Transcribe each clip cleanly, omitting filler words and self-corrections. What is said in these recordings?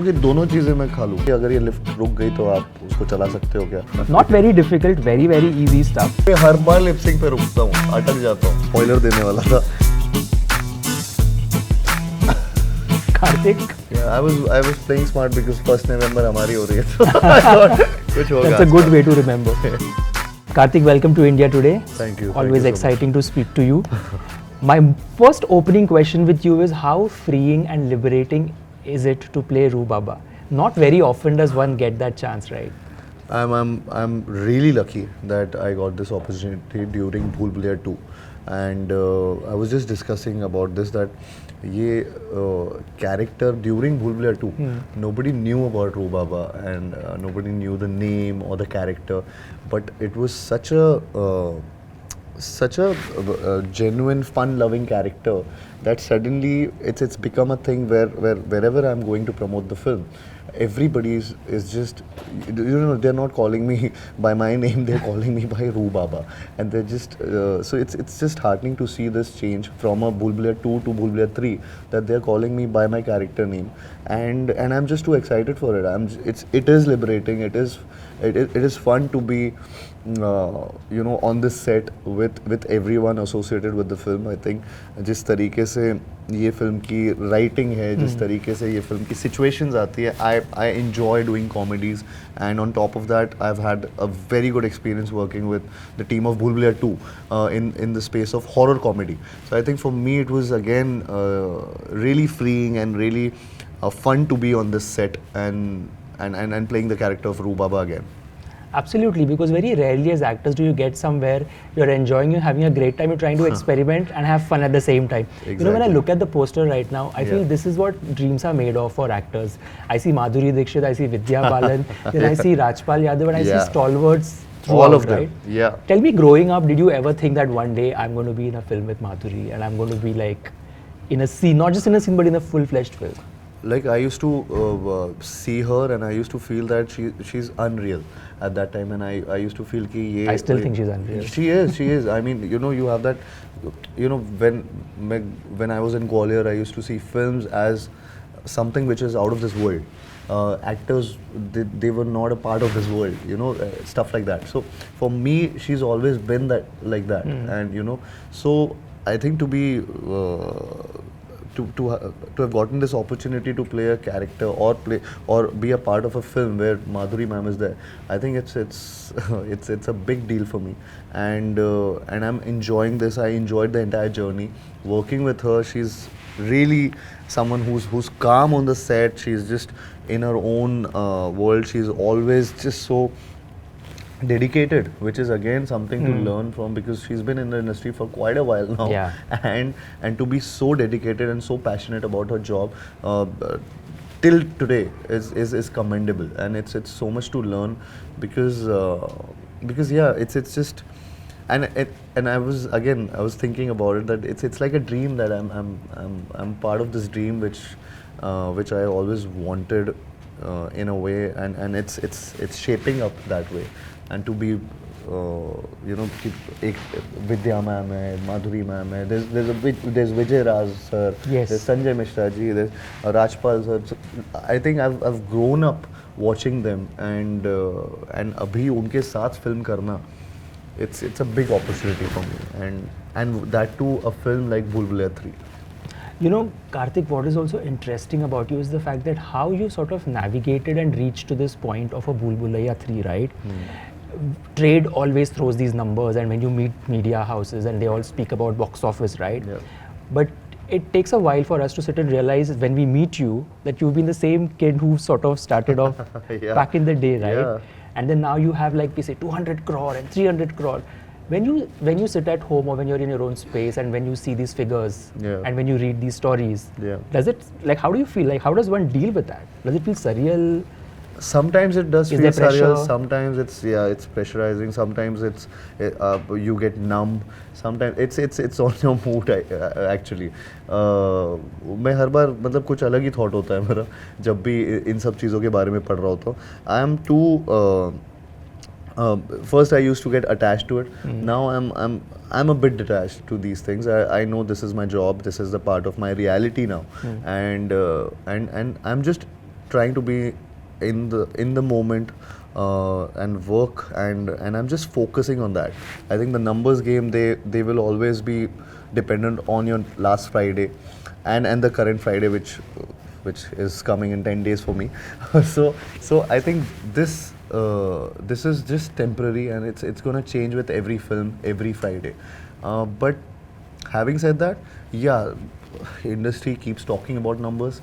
कि दोनों चीजें मैं खा लूँ। अगर ये लिफ्ट रुक गई तो आप उसको चला सकते हो क्या? Not very difficult, very easy stuff. मैं हर बार लिपसिंग पे रुकता हूँ, अटक जाता हूँ। स्पॉइलर देने वाला था। Kartik, Yeah, I was playing smart because 1st November हमारी हो रही है, तो I thought कुछ होगा। that's a good way to remember. Kartik, welcome to India today. Thank you. Always exciting to speak to you. My first opening question with you is how freeing and liberating is it to play Rooh Baba? Not very often does one get that chance, right? I'm really lucky that I got this opportunity during Bhool Bhulaiyaa 2, and I was just discussing about this that ये character during Bhool Bhulaiyaa 2, nobody knew about Rooh Baba and nobody knew the name or the character, but it was such a genuine, fun-loving character that suddenly it's become a thing where wherever I'm going to promote the film, everybody is just, you know, they're not calling me by my name, they're calling me by Rooh Baba, and they're just so it's just heartening to see this change from a Bhool Bhulaiyaa 2 to Bhool Bhulaiyaa 3, that they're calling me by my character name, and I'm just too excited for it. It is liberating. It is fun to be you know, on this set with everyone associated with the film. I think जिस तरीके से ये film की writing है, जिस तरीके से ये फिल्म की situations आती है, I enjoy doing comedies, and on top of that I've had a very good experience working with the team of Bhool Bhulaiyaa 2 in the space of horror comedy. So I think for me it was again really freeing and really fun to be on this set and playing the character of Rooh Baba again. Absolutely, because very rarely as actors do you get somewhere you're enjoying, you're having a great time, you're trying to experiment and have fun at the same time. Exactly. You know, when I look at the poster right now, I feel this is what dreams are made of for actors. I see Madhuri Dixit, I see Vidya Balan, then I see Rajpal Yadav, and I see stalwarts all of them, right? Yeah. Tell me, growing up, did you ever think that one day I'm going to be in a film with Madhuri and I'm going to be like in a scene, not just in a scene but in a full-fledged film? Like I used to see her and I used to feel that she's unreal at that time, and I used to feel कि ये I still think she's unreal. She is. I mean, you know, you have that, you know, when I was in Gwalior, I used to see films as something which is out of this world. Actors, they were not a part of this world, you know, stuff like that. So for me, she's always been that like that, and you know, so I think to be to have gotten this opportunity to play a character or be a part of a film where Madhuri ma'am is there, I think it's a big deal for me, and I'm enjoying this. I enjoyed the entire journey working with her. She's really someone who's calm on the set. She's just in her own world. She's always just so dedicated, which is again something to learn from, because she's been in the industry for quite a while now. Yeah. And to be so dedicated and so passionate about her job till today is commendable, and it's so much to learn, because yeah, it's just, and I was thinking about it, that it's like a dream, that I'm part of this dream which I always wanted in a way, and it's shaping up that way. And to be, you know, एक Vidya ma'am hai, Madhuri ma'am hai, there's Vijay Raj sir, yes, there's Sanjay Mishra ji, there's Rajpal sir. So I think I've grown up watching them, and अभी उनके साथ film करना, it's a big opportunity for me, and that too a film like Bhool Bhulaiyaa 3. You know, Kartik, what is also interesting about you is the fact that how you sort of navigated and reached to this point of a Bhool Bhulaiyaa 3, right? Trade always throws these numbers, and when you meet media houses and they all speak about box office, right? Yeah. But it takes a while for us to sit and realize when we meet you that you've been the same kid who sort of started off back in the day, right? Yeah. And then now you have, like we say, 200 crore and 300 crore. When you sit at home or when you're in your own space and when you see these figures and when you read these stories, does it, like, how do you feel? Like, how does one deal with that? Does it feel surreal? Sometimes it does Is feel there pressure? surreal. Sometimes it's pressurizing. Sometimes you get numb. Sometimes it's on your mood actually. मैं हर बार मतलब कुछ अलग ही thought होता है मेरा जब भी इन सब चीज़ों के बारे में पढ़ रहा होता हूँ. I am too. First I used to get attached to it. Now I'm a bit detached to these things. I know this is my job. This is the part of my reality now, and I'm just trying to be in the moment and work, and I'm just focusing on that. I think the numbers game, they will always be dependent on your last Friday and the current Friday, which is coming in 10 days for me. So I think this is just temporary, and it's gonna change with every film every Friday. But having said that, yeah, industry keeps talking about numbers.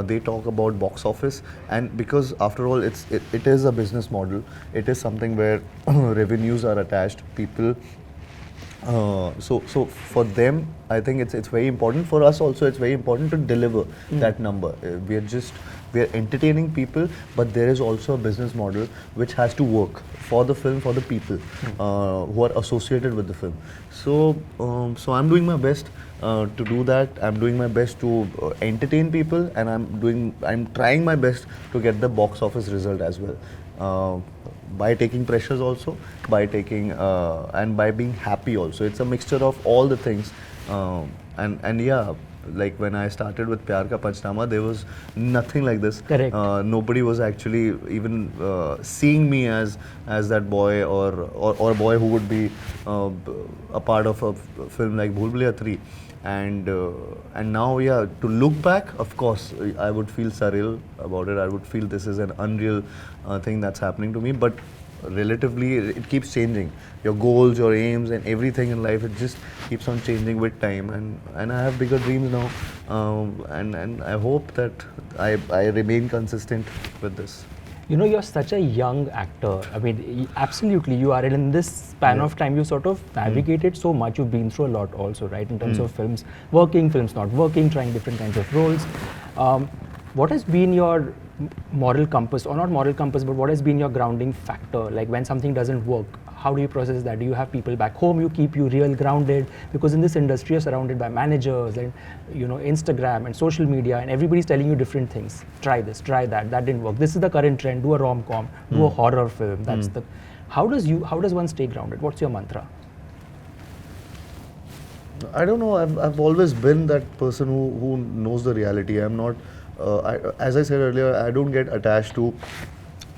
They talk about box office, and because after all, it is a business model. It is something where revenues are attached. People so for them, I think it's very important. For us also, it's very important to deliver that number. We are entertaining people, but there is also a business model which has to work for the film, for the people who are associated with the film. So I'm doing my best to do that. I'm doing my best to entertain people, and I'm trying my best to get the box office result as well. By taking pressures also, by taking and by being happy also. It's a mixture of all the things. And yeah, like when I started with Pyar Ka Panchnama, there was nothing like this. Correct. Nobody was actually even seeing me as that boy or a boy who would be a part of a film like Bhool Bhulaiyaa 3. And now, yeah, to look back, of course, I would feel surreal about it. I would feel this is an unreal thing that's happening to me. But relatively, it keeps changing. Your goals, your aims, and everything in life, it just keeps on changing with time. And I have bigger dreams now. And I hope that I remain consistent with this. You know, you're such a young actor. I mean, absolutely, you are. And in this span of time, you sort of navigated so much. You've been through a lot also, right? In terms of films working, films not working, trying different kinds of roles. What has been your moral compass, or not moral compass, but what has been your grounding factor? Like when something doesn't work, how do you process that? Do you have people back home you keep you real grounded? Because in this industry, you're surrounded by managers and, you know, Instagram and social media, and everybody's telling you different things. Try this, try that. That didn't work. This is the current trend. Do a rom-com. Do a horror film. That's the. How does one stay grounded? What's your mantra? I don't know. I've always been that person who knows the reality. I'm not. As I said earlier, I don't get attached to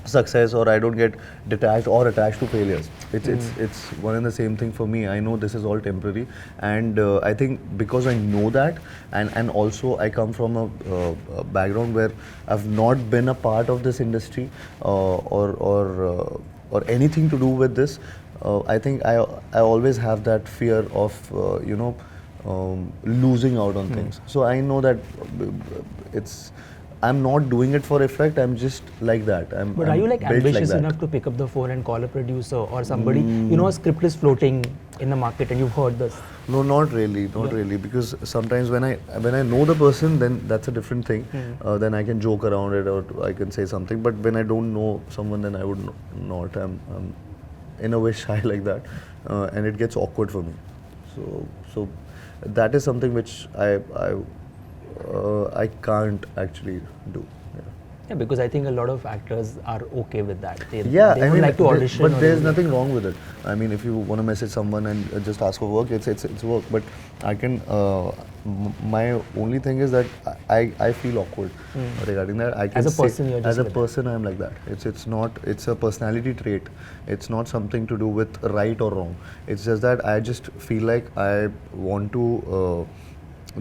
success, or I don't get detached or attached to failures. It's one and the same thing for me. I know this is all temporary, and I think because I know that, and also I come from a background where I've not been a part of this industry or anything to do with this. I think I always have that fear of losing out on things. So I know that I'm not doing it for effect. I'm just like that. But are you like ambitious enough to pick up the phone and call a producer or somebody? You know, a script is floating in the market and you've heard this. No, not really, really. Because sometimes when I know the person, then that's a different thing. Then I can joke around it, or I can say something. But when I don't know someone, then I would not. I'm in a way shy like that, and it gets awkward for me. So that is something which I can't actually do. Yeah, because I think a lot of actors are okay with that. They I mean, like to audition. But there's nothing wrong with it. I mean, if you want to message someone and just ask for work, it's work. But I can. My only thing is that I feel awkward regarding that. I can as a person, you're just as a like person, I'm like that. It's not. It's a personality trait. It's not something to do with right or wrong. It's just that I just feel like I want to.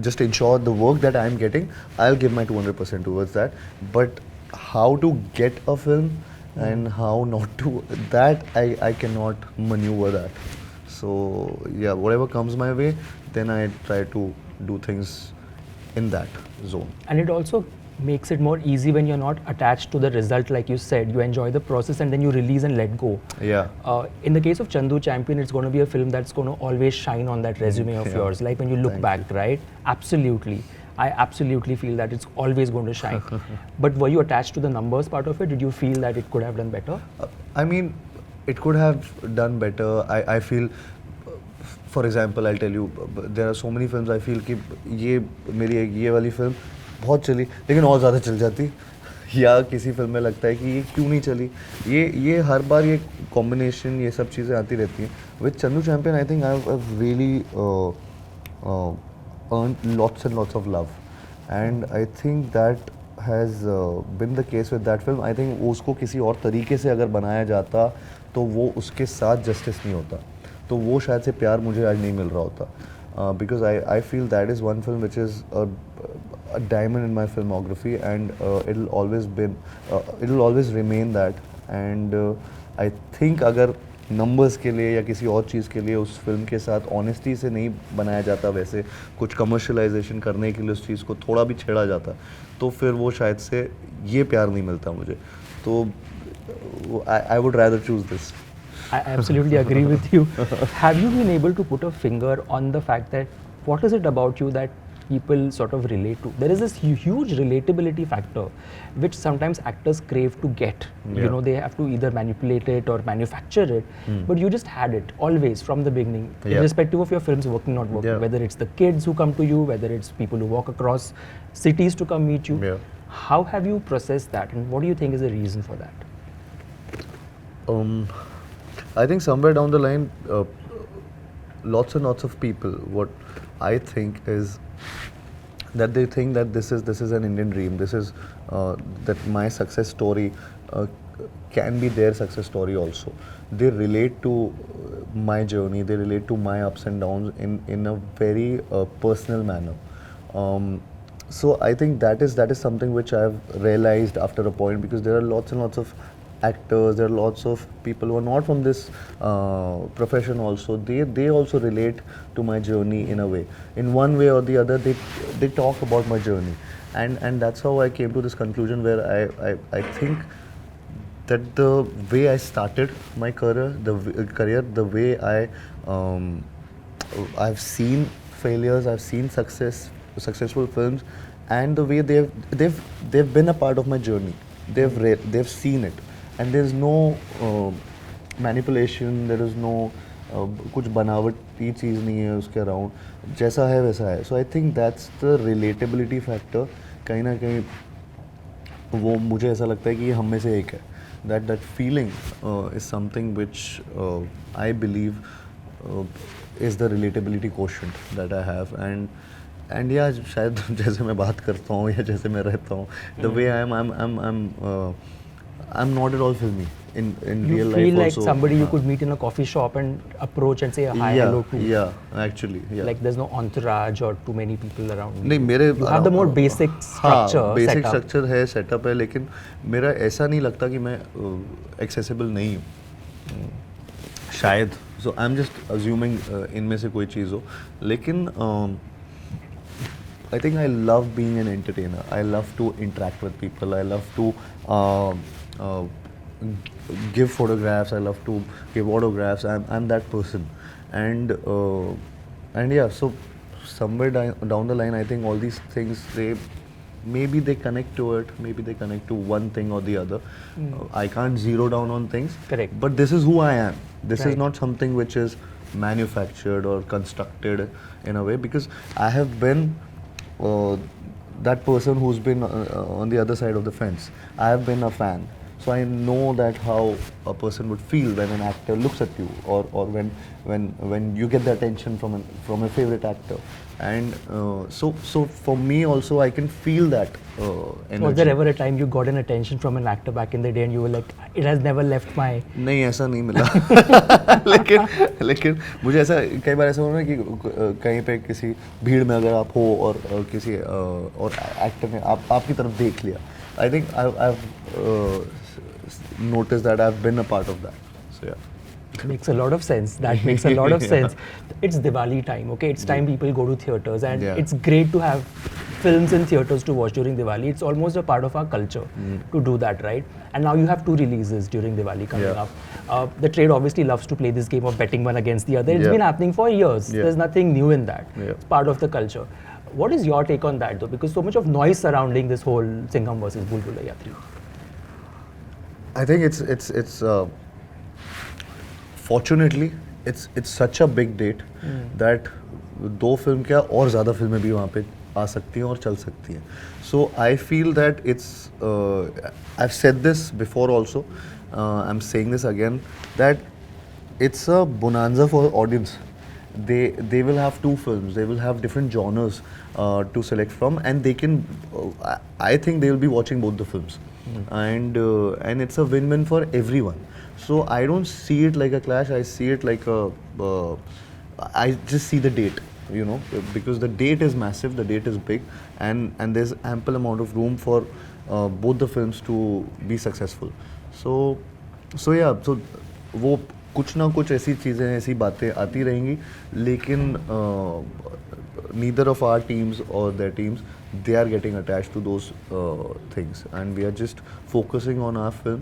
Just ensure the work that I'm getting, I'll give my 200% towards that. But how to get a film and how not to, that I cannot maneuver that. So yeah, whatever comes my way, then I try to do things in that zone. And it also makes it more easy when you're not attached to the result, like you said. You enjoy the process and then you release and let go. Yeah. In the case of Chandu Champion, it's going to be a film that's going to always shine on that resume of yours. Like when you look back, right? Absolutely. I absolutely feel that it's always going to shine. But were you attached to the numbers part of it? Did you feel that it could have done better? I mean, it could have done better. I feel, for example, I'll tell you, there are so many films I feel कि ये वाली film बहुत चली लेकिन और ज़्यादा चल जाती, या किसी फिल्म में लगता है कि ये क्यों नहीं चली. ये हर बार ये कॉम्बिनेशन, ये सब चीज़ें आती रहती हैं. With Chandu Champion, I think I've really earned lots and lots of love, and I think that has been the case with that film. I think उसको किसी और तरीके से अगर बनाया जाता तो वो उसके साथ justice नहीं होता, तो वो शायद से प्यार मुझे आज नहीं मिल रहा होता. Because I feel that is one film which is a diamond in my filmography, and it'll always remain that. And I think अगर नंबर्स के लिए या किसी और चीज़ के लिए उस फिल्म के साथ ऑनेस्टी से नहीं बनाया जाता, वैसे कुछ कमर्शलाइजेशन करने के लिए उस चीज़ को थोड़ा भी छेड़ा जाता, तो फिर वो शायद से ये प्यार नहीं मिलता मुझे. तो I would rather choose this. I absolutely agree with you. Have you been able to put a finger on the fact that what is it about you that people sort of relate to? There is this huge relatability factor which sometimes actors crave to get. You Yeah. know, they have to either manipulate it or manufacture it, but you just had it always from the beginning, Yeah. irrespective of your films working, not working, Yeah. whether it's the kids who come to you, whether it's people who walk across cities to come meet you. Yeah. How have you processed that, and what do you think is the reason for that? I think somewhere down the line, lots and lots of people, what I think is that they think that this is an Indian dream. This is that my success story can be their success story also. They relate to my journey. They relate to my ups and downs in a very personal manner. So I think that is something which I've realized after a point, because there are lots and lots of actors, there are lots of people who are not from this profession also. They also relate to my journey in a way. In one way or the other, they talk about my journey, and that's how I came to this conclusion where I think that the way I started my career, the way I've seen failures, I've seen successful films, and the way they've been a part of my journey. They've seen it, and there's no manipulation. There is no कुछ बनावटी चीज़ नहीं है उसके around, जैसा है वैसा है. So I think that's the relatability factor. कहीं ना कहीं वो मुझे ऐसा लगता है कि ये हम में से एक है. That feeling is something which I believe is the relatability quotient that I have. And yeah, शायद जैसे मैं बात करता हूँ या जैसे मैं रहता हूँ, the way I'm not at all filmy in You real feel life like also. somebody you could meet in a coffee shop and approach and say hi, yeah, hello to. yeah, actually, yeah. Like there's no entourage or too many people around. नहीं मेरे You have the more basic structure. हाँ, basic setup. Structure है, setup है, लेकिन मेरा ऐसा नहीं लगता कि मैं एक्सेसिबल नहीं हूँ शायद. सो आई एम जस्ट अज्यूमिंग इनमें से कोई चीज़ हो, लेकिन I think I love being an entertainer. I love to interact with people. I love to give photographs. I love to give autographs. I'm that person, and yeah. So somewhere down the line, I think all these things maybe they connect to it. Maybe they connect to one thing or the other. I can't zero down on things. Correct. But this is who I am. This is Right. not something which is manufactured or constructed in a way, because I have been that person who's been on the other side of the fence. I have been a fan, so I know that how a person would feel when an actor looks at you, or when you get the attention from a favorite actor. And so for me also, I can feel that energy. Was there ever a time you got an attention from an actor back in the day and you were like, it has never left my... नहीं, ऐसा नहीं मिला. लेकिन मुझे ऐसा कई बार ऐसा हुआ ना कि कहीं पे किसी भीड़ में अगर आप हो और किसी और एक्टर ने आपकी तरफ देख लिया. I think I've noticed that I've been a part of that. So yeah. Makes a lot of sense. That makes a lot of sense. It's Diwali time, okay? It's time people go to theatres, and Yeah. it's great to have films in theatres to watch during Diwali. It's almost a part of our culture to do that, right? And now you have 2 releases during Diwali coming Yeah. up. The trade obviously loves to play this game of betting one against the other. It's Yeah. been happening for years. Yeah. There's nothing new in that. Yeah. It's part of the culture. What is your take on that, though? Because so much of noise surrounding this whole Singham versus Bhool Bhulaiyaa 3. I think it's fortunately it's such a big date that 2 film क्या और ज़्यादा फिल्में भी वहाँ पे आ सकती हैं और चल सकती हैं. So I feel that it's I've said this before also. I'm saying this again, that it's a bonanza for audience. they will have 2 films, they will have different genres to select from, and they can I think they will be watching both the films. And it's a win-win for everyone. So I don't see it like a clash, I see it like a I just see the date, you know, because the date is massive, the date is big, and there's ample amount of room for both the films to be successful. So yeah, so वो कुछ ना कुछ ऐसी चीज़ें, ऐसी बातें आती रहेंगी, लेकिन neither of our teams or their teams, they are getting attached to those things, and we are just focusing on our film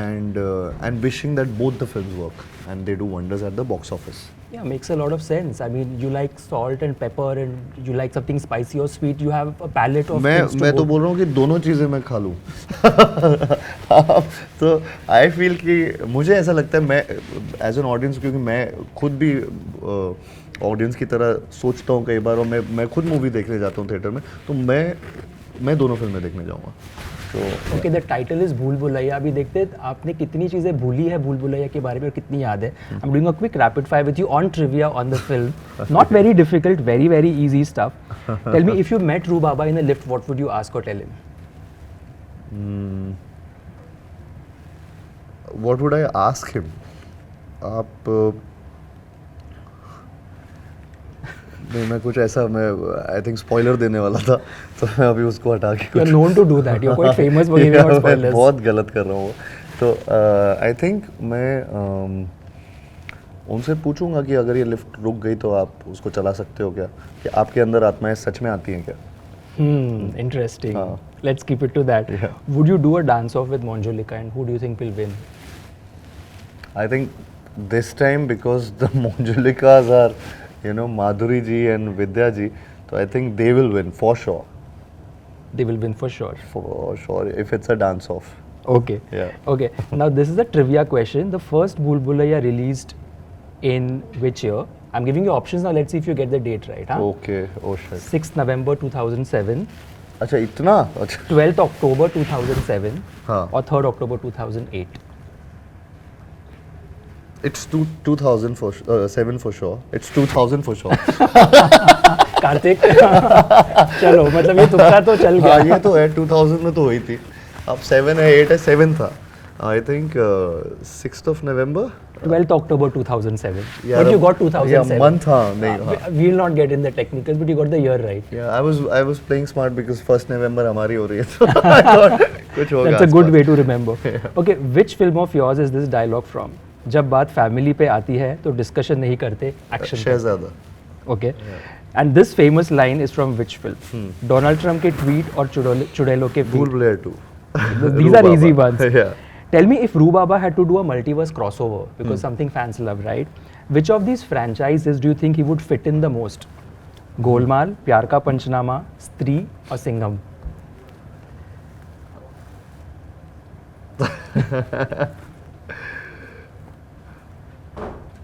and wishing that both the films work and they do wonders at the box office. Yeah, makes a lot of sense. I mean, you like salt and pepper, and you like something spicy or sweet. You have a palette of things to मैं तो go. बोल रहा हूँ कि दोनों चीज़ें मैं खा लूँ. तो आई फील कि मुझे ऐसा लगता है, मैं एज एन ऑडियंस, क्योंकि मैं खुद भी ऑडियंस की तरह सोचता हूँ कई बार, और मैं खुद मूवी देखने जाता हूँ थिएटर में, तो मैं दोनों फिल्में देखने जाऊँगा. ओके, द टाइटल इज भूल भुलैया. अभी देखते हैं आपने कितनी चीज़ें भूली है भूल भुलैया के बारे में और कितनी याद है. I am doing a quick rapid fire with you on trivia on the film. Not very difficult, very very easy stuff. Tell me, if you met रू बाबा in a lift, what would you ask और tell him? What would I ask him? आप नहीं, मैं कुछ ऐसा, मैं I think spoiler देने वाला था, तो मैं अभी उसको हटा के you are known to do that, you are quite famous for giving out spoilers. बहुत गलत कर रहा हूँ. तो आई थिंक मैं उनसे पूछूंगा कि अगर ये लिफ्ट रुक गई तो आप उसको चला सकते हो क्या, कि आपके अंदर आत्माएं सच में आती हैं क्या. Interesting. Let's keep it to that. Yeah. Would you do a dance off with Monjolika, and who do you think will win? I think this time, because the Monjolikas are, you know, Madhuri ji and Vidya ji, so I think they will win for sure. They will win for sure. For sure, if it's a dance off. Okay. Yeah. Okay. Now this is a trivia question. The first Bhool Bhulaiyaa released in which year? I'm giving you options now. Let's see if you get the date right. Huh? Okay. Oh shit. 6th November 2007, अच्छा इतना अच्छा. 12th October 2007, हाँ. or 3rd October 2008. It's 2000 for 7 for sure. It's 2000 for sure. Kartik चलो, मतलब ये तुक्का तो चल गया. हाँ, ये तो है 2000 में तो हुई थी. अब 7 है, 8 है, 7 था. I think 6th of November. 12th October 2007. Yeah, But you got 2007. Yeah, month हाँ नहीं हाँ. We'll not get in the technical, but you got the year right. Yeah, I was playing smart because 1st November हमारी हो रही है, तो I thought कुछ होगा. That's a good way to remember. Okay, which film of yours is this dialogue from? जब बात family पे आती है तो डिस्कशन नहीं करते, action. Shehzada. Okay. And this famous line is from which film? Donald Trump के ट्वीट और चुड़ैलों के भूल Bhulaiyaa 2. These are easy ones. Yeah. Tell me, if Rooh Baba had to do a multiverse crossover, because something fans love, right? Which of these franchises do you think he would fit in the most? Golmaal, प्यार का पंचनामा, स्त्री और Singham?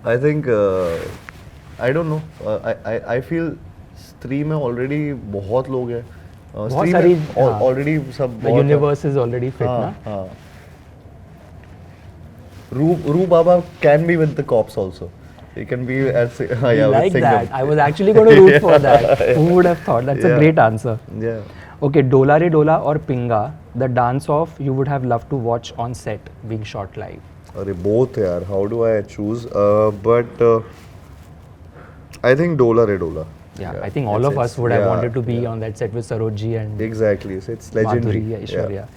I think I don't know. I feel स्त्री में already बहुत लोग हैं. बहुत सारी already सब. The universe is already fit, ना? हाँ. Rooh Baba can be with the cops also. He can be as You yeah, like with Singham. that. I was actually going to root for that. Who would have thought? That's a Yeah. great answer. Yeah. Okay, Dola Re Dola or Pinga, the dance off you would have loved to watch on set being shot live. अरे both यार. How do I choose? But I think Dola Re Dola. Yeah, I think all of us would have wanted to be on that set with Sarojji and Exactly. So it's legendary. Madhuri, Aishwarya.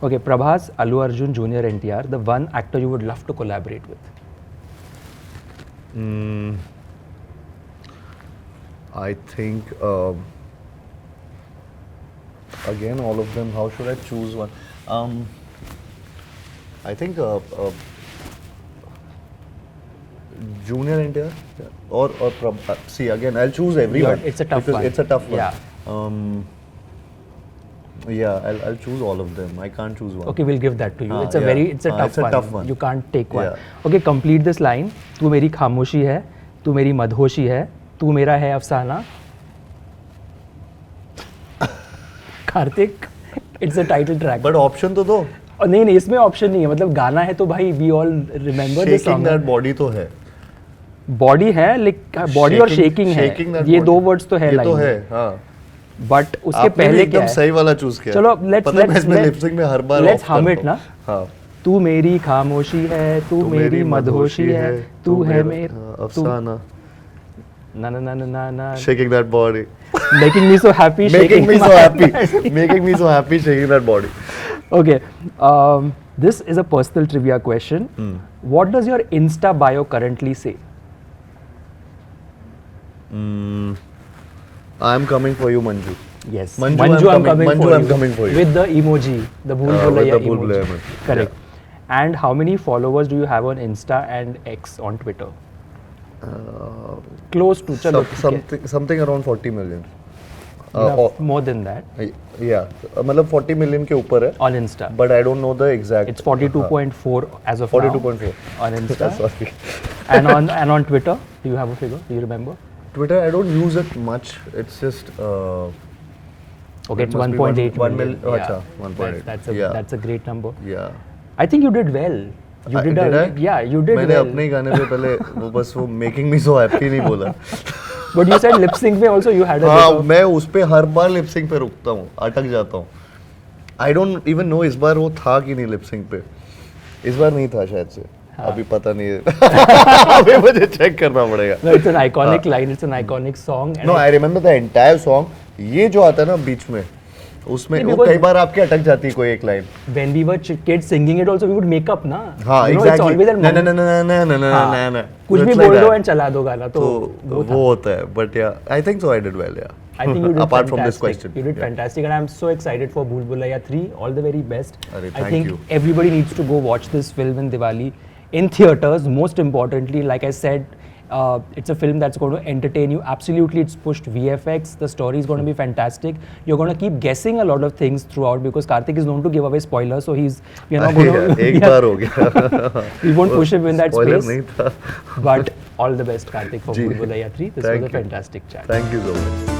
Okay, Prabhas, Allu Arjun, Junior NTR, the one actor you would love to collaborate with. I think again all of them. How should I choose one? I think Junior NTR or see again. I'll choose everyone. It's a tough because one. It's a tough one. Yeah. Yeah, I'll choose all of them. I can't choose one. Okay, we'll give that to you. It's a yeah. very, it's a tough It's a one. tough one. You can't take one. Yeah. Okay, complete this line. तू मेरी खामोशी है, तू मेरी मदहोशी है, तू मेरा है अफसाना. Kartik, it's a title track. But option तो दो. नहीं नहीं, इसमें ऑप्शन नहीं है. मतलब गाना है तो भाई we all remember this Shaking song. that body तो है. बॉडी है, लाइक बॉडी और शेकिंग है, ये दो वर्ड्स तो है ये तो line है में। हाँ बट उसके आपने भी पहले एकदम क्या है? सही वाला चूज किया चलो लेट्स पता है मैं इसमें लिप सिंक में हर बार लेट्स off हम करता इट ना। हूँ। हाँ तू मेरी खामोशी है, तू मेरी मदहोशी है, तू है हाँ, अफसाना ना ना ना ना ना ना, shaking that body making me so happy, making me my so happy making me so happy shaking that body Okay, this is a personal trivia question. What does your Insta bio currently say? I'm coming for you Manju Yes, Manju, I'm coming Manju, for I'm you. coming for you. With the emoji, the Bhool With Bhulaiyaa the Bhool emoji. Bhulaiyaa emoji, Correct. And how many followers do you have on Insta and X on Twitter? Close to, chalo, something around 40 million you have more than that yeah मतलब 40 million के ऊपर है on Insta. but I don't know the exact It's 42.4 as of 42.4 now on Insta. sorry and on Twitter, do you have a figure? Do you remember? Twitter I don't use it much it's just Okay, it it's must be 1.8 1 million. mil, Yeah. अच्छा, 1.8 That's a great number. yeah I think you did well. You did yeah, you did मैंने well. अपने ही गाने पे पहले वो बस वो making me so happy नहीं बोला But you said lip sync में also you had a हाँ bit of... मैं उस पे हर बार लिप सिंक पे रुकता हूँ अटक जाता हूँ आई डोंट इवन नो इस बार वो था कि नहीं लिप सिंक पे इस बार नहीं था शायद से अभी पता नहीं है अभी मुझे चेक करना पड़ेगा No, it's an iconic line, it's an iconic song. No I remember the entire song ये जो आता है ना बीच में उसमें नहीं, वो because- कई बार आपके अटक जाती है कोई एक line When we were kids singing it also, we would make up ना. हाँ You know, it's exactly always that ना ना moment. ना ना ना ना हाँ, ना ना कुछ भी बोल दो and चला दो गाना तो तो वो होता है बट या I think so I did well या I think you did apart fantastic. from this question You did fantastic, and I'm so excited for Bhool Bhulaiyaa 3. All the very best. Arey, I thank think you. everybody needs to go watch this film in Diwali in theaters. Most importantly, like I said, it's a film that's going to entertain you. Absolutely, it's pushed VFX. The story is going to be fantastic. You're going to keep guessing a lot of things throughout because Kartik is known to give away spoilers. So we are not going to. एक बार हो गया We won't push him in that Spoiler space. नहीं था But all the best, Kartik, for ji. Bhool Bhulaiyaa 3. This Thank was a you. fantastic chat. Thank you so much